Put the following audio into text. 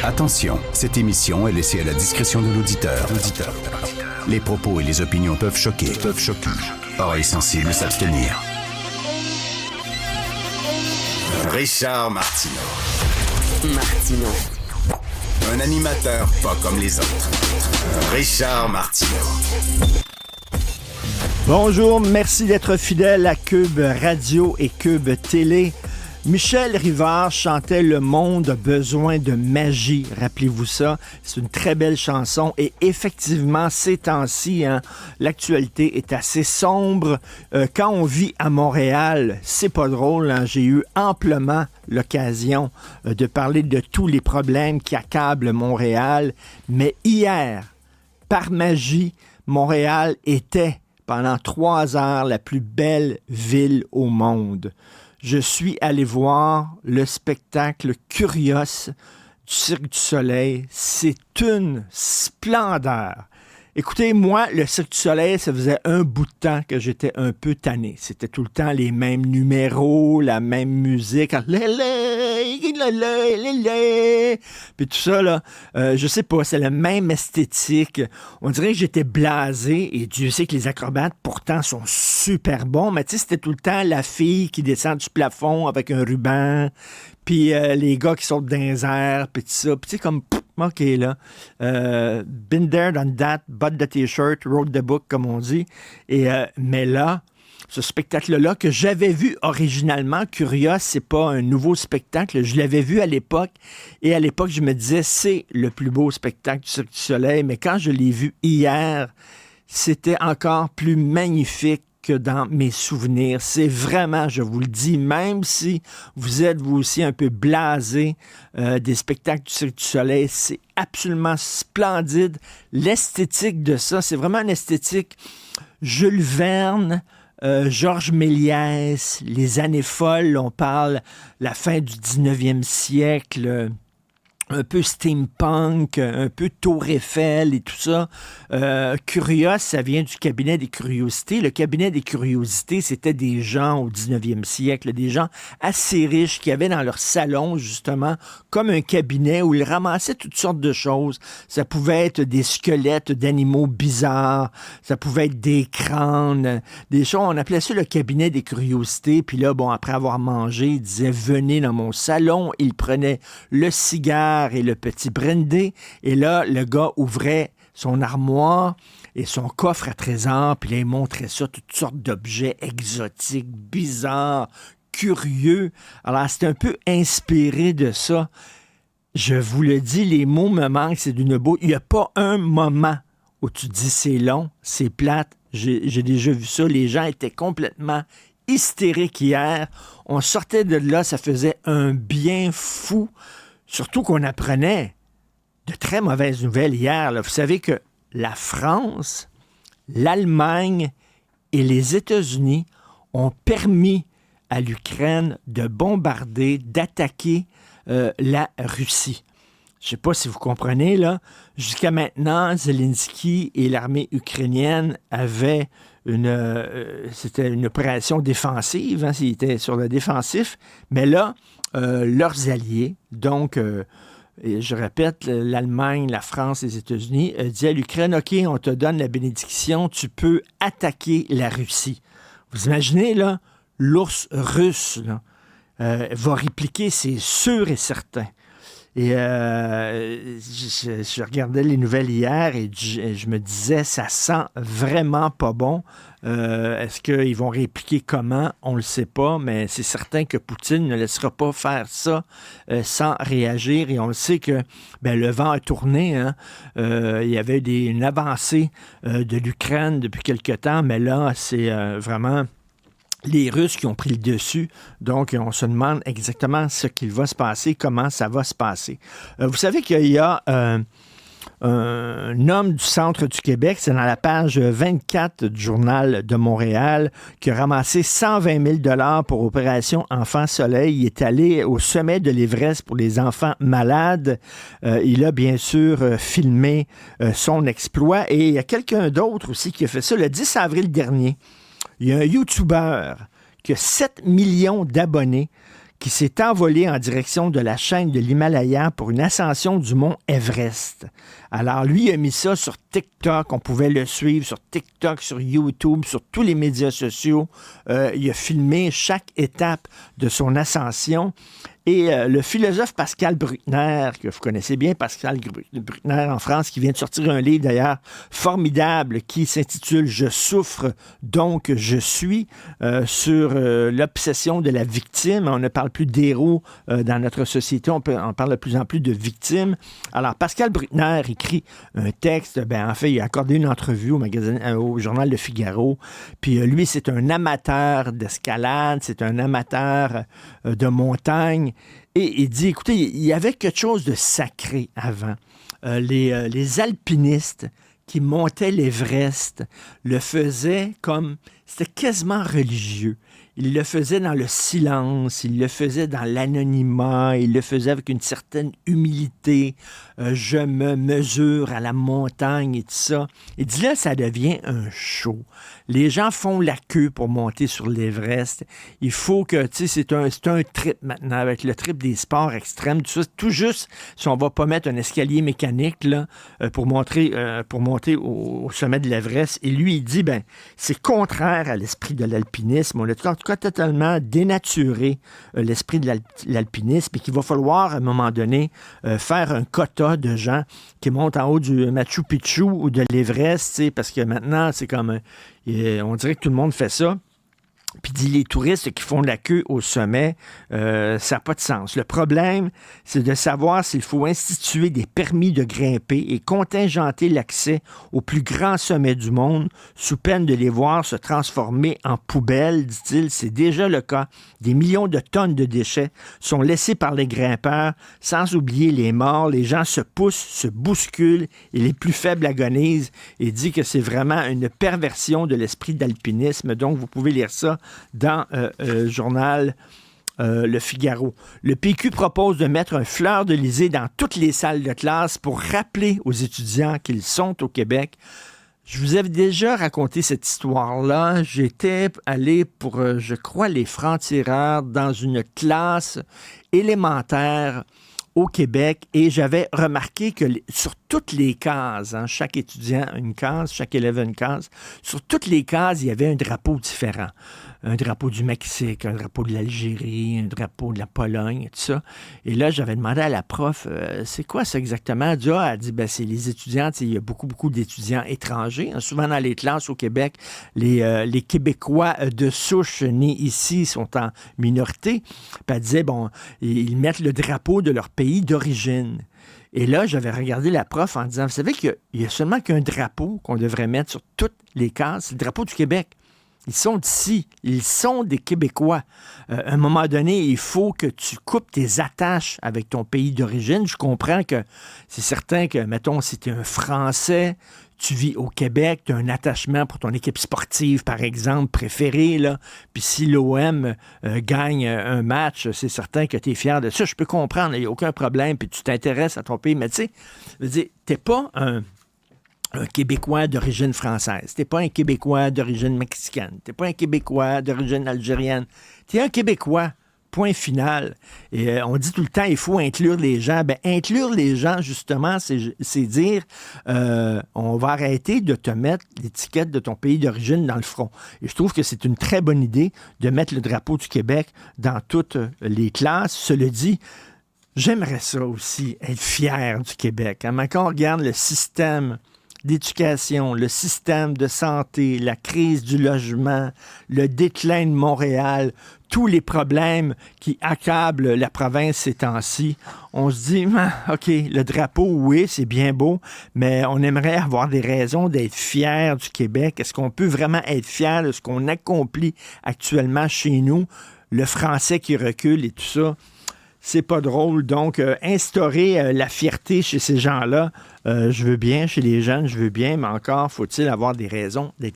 Attention, cette émission est laissée à la discrétion de l'auditeur. Les propos et les opinions peuvent choquer. Oreilles sensibles s'abstenir. Richard Martineau. Un animateur pas comme les autres. Richard Martineau. Bonjour, merci d'être fidèle à Cube Radio et Cube Télé. Michel Rivard chantait « Le monde a besoin de magie ». Rappelez-vous ça, c'est une très belle chanson. Et effectivement, ces temps-ci, l'actualité est assez sombre. Quand on vit à Montréal, c'est pas drôle. J'ai eu amplement l'occasion de parler de tous les problèmes qui accablent Montréal. Mais hier, par magie, Montréal était pendant 3 heures la plus belle ville au monde. Je suis allé voir le spectacle Curios du Cirque du Soleil. C'est une splendeur. Écoutez, moi, le Cirque du Soleil, ça faisait un bout de temps que j'étais un peu tanné. C'était tout le temps les mêmes numéros, la même musique. Puis tout ça, là, je sais pas, c'est la même esthétique. On dirait que j'étais blasé, et Dieu sait que les acrobates, pourtant, sont super bons, mais tu sais, c'était tout le temps la fille qui descend du plafond avec un ruban, puis les gars qui sautent dans les airs, puis tout ça. Puis tu sais, comme... OK, là. Been there, done that, bought the t-shirt, wrote the book, comme on dit. Mais là, ce spectacle-là, que j'avais vu originalement, Curios, c'est pas un nouveau spectacle. Je l'avais vu à l'époque. Et à l'époque, je me disais, c'est le plus beau spectacle du Cirque du Soleil. Mais quand je l'ai vu hier, c'était encore plus magnifique que dans mes souvenirs. C'est vraiment, je vous le dis, même si vous êtes vous aussi un peu blasé des spectacles du Cirque du Soleil, c'est absolument splendide. L'esthétique de ça, c'est vraiment une esthétique Jules Verne, Georges Méliès, les années folles, on parle la fin du 19e siècle, un peu steampunk, un peu Tour Eiffel et tout ça. Curios, ça vient du cabinet des curiosités. Le cabinet des curiosités, c'était des gens au 19e siècle, des gens assez riches qui avaient dans leur salon, justement, comme un cabinet où ils ramassaient toutes sortes de choses. Ça pouvait être des squelettes d'animaux bizarres, ça pouvait être des crânes, des choses. On appelait ça le cabinet des curiosités. Puis là, bon, après avoir mangé, ils disaient « Venez dans mon salon ». Ils prenaient le cigare et le petit brandy. Et là, le gars ouvrait son armoire et son coffre à trésors, puis là, il montrait ça, toutes sortes d'objets exotiques, bizarres, curieux. Alors, c'est un peu inspiré de ça. Je vous le dis, les mots me manquent, c'est d'une beauté. Il n'y a pas un moment où tu dis c'est long, c'est plate. J'ai déjà vu ça. Les gens étaient complètement hystériques hier. On sortait de là, ça faisait un bien fou. Surtout qu'on apprenait de très mauvaises nouvelles hier. Là. Vous savez que la France, l'Allemagne et les États-Unis ont permis à l'Ukraine de bombarder, d'attaquer la Russie. Je ne sais pas si vous comprenez, là. Jusqu'à maintenant, Zelensky et l'armée ukrainienne avaient c'était une opération défensive, ils étaient sur le défensif, mais là, leurs alliés, donc, je répète, l'Allemagne, la France, les États-Unis, disaient à l'Ukraine, OK, on te donne la bénédiction, tu peux attaquer la Russie. Vous imaginez, là, l'ours russe, là, va répliquer, c'est sûr et certain. Et je regardais les nouvelles hier et je me disais, ça sent vraiment pas bon. Est-ce qu'ils vont répliquer comment? On le sait pas, mais c'est certain que Poutine ne laissera pas faire ça sans réagir. Et on le sait que le vent a tourné. Il y avait une avancée de l'Ukraine depuis quelque temps, mais là, c'est vraiment... les Russes qui ont pris le dessus. Donc, on se demande exactement ce qu'il va se passer, comment ça va se passer. Vous savez qu'il y a un homme du centre du Québec, c'est dans la page 24 du Journal de Montréal, qui a ramassé 120 000 pour Opération Enfant Soleil. Il est allé au sommet de l'Everest pour les enfants malades. Il a bien sûr filmé son exploit. Et il y a quelqu'un d'autre aussi qui a fait ça le 10 avril dernier. Il y a un YouTuber qui a 7 millions d'abonnés qui s'est envolé en direction de la chaîne de l'Himalaya pour une ascension du mont Everest. Alors, lui, il a mis ça sur TikTok. On pouvait le suivre sur TikTok, sur YouTube, sur tous les médias sociaux. Il a filmé chaque étape de son ascension. Et le philosophe Pascal Bruckner, que vous connaissez bien, Pascal Bruckner en France, qui vient de sortir un livre d'ailleurs formidable qui s'intitule « Je souffre, donc je suis sur l'obsession de la victime. On ne parle plus d'héros dans notre société, on parle de plus en plus de victimes. Alors, Pascal Bruckner écrit un texte, en fait, il a accordé une entrevue au journal Le Figaro, puis lui, c'est un amateur d'escalade, c'est un amateur de montagne. Et il dit, écoutez, il y avait quelque chose de sacré avant. Les alpinistes qui montaient l'Everest le faisaient comme... C'était quasiment religieux. Ils le faisaient dans le silence, ils le faisaient dans l'anonymat, ils le faisaient avec une certaine humilité. Je me mesure à la montagne et tout ça. Il dit là, ça devient un show. Les gens font la queue pour monter sur l'Everest. Il faut que, tu sais, c'est un trip maintenant, avec le trip des sports extrêmes, tout ça. Tout juste, si on va pas mettre un escalier mécanique là, pour monter au sommet de l'Everest. Et lui, il dit, c'est contraire à l'esprit de l'alpinisme. On a en tout cas totalement dénaturé l'esprit de l'alpinisme et qu'il va falloir, à un moment donné, faire un quota de gens qui montent en haut du Machu Picchu ou de l'Everest, parce que maintenant, c'est comme... on dirait que tout le monde fait ça. Puis dit les touristes qui font la queue au sommet, ça n'a pas de sens. Le problème, c'est de savoir s'il faut instituer des permis de grimper et contingenter l'accès aux plus grands sommets du monde sous peine de les voir se transformer en poubelles, dit-il. C'est déjà le cas. Des millions de tonnes de déchets sont laissés par les grimpeurs, sans oublier les morts. Les gens se poussent, se bousculent et les plus faibles agonisent. Et dit que c'est vraiment une perversion de l'esprit d'alpinisme. Donc, vous pouvez lire ça dans le journal Le Figaro. Le PQ propose de mettre un fleur-de-lysée dans toutes les salles de classe pour rappeler aux étudiants qu'ils sont au Québec. Je vous avais déjà raconté cette histoire-là. J'étais allé pour, je crois, les francs-tireurs dans une classe élémentaire au Québec et j'avais remarqué que sur toutes les cases, chaque étudiant a une case, chaque élève a une case, sur toutes les cases, il y avait un drapeau différent. Un drapeau du Mexique, un drapeau de l'Algérie, un drapeau de la Pologne, et tout ça. Et là, j'avais demandé à la prof, c'est quoi ça exactement? Elle a dit, c'est les étudiants, il y a beaucoup d'étudiants étrangers. Souvent dans les classes au Québec, les Québécois de souche nés ici sont en minorité. Puis elle disait, ils mettent le drapeau de leur pays d'origine. Et là, j'avais regardé la prof en disant, vous savez qu'il y a seulement qu'un drapeau qu'on devrait mettre sur toutes les cases, c'est le drapeau du Québec. Ils sont d'ici, ils sont des Québécois. À un moment donné, il faut que tu coupes tes attaches avec ton pays d'origine. Je comprends que c'est certain que, mettons, si tu es un Français, tu vis au Québec, tu as un attachement pour ton équipe sportive, par exemple, préférée, là. Puis si l'OM gagne un match, c'est certain que tu es fier de ça. Je peux comprendre, il n'y a aucun problème, puis tu t'intéresses à ton pays. Mais tu sais, t'es pas un Québécois d'origine française. T'es pas un Québécois d'origine mexicaine. T'es pas un Québécois d'origine algérienne. T'es un Québécois. Point final. Et on dit tout le temps, il faut inclure les gens. Inclure les gens, justement, c'est dire, on va arrêter de te mettre l'étiquette de ton pays d'origine dans le front. Et je trouve que c'est une très bonne idée de mettre le drapeau du Québec dans toutes les classes. Cela dit, j'aimerais ça aussi, être fier du Québec. Quand on regarde le système d'éducation, le système de santé, la crise du logement, le déclin de Montréal, tous les problèmes qui accablent la province ces temps-ci, on se dit, OK, le drapeau, oui, c'est bien beau, mais on aimerait avoir des raisons d'être fiers du Québec. Est-ce qu'on peut vraiment être fier de ce qu'on accomplit actuellement chez nous? Le français qui recule et tout ça, c'est pas drôle. Donc, instaurer la fierté chez ces gens-là, je veux bien, chez les jeunes, je veux bien, mais encore, faut-il avoir des raisons d'être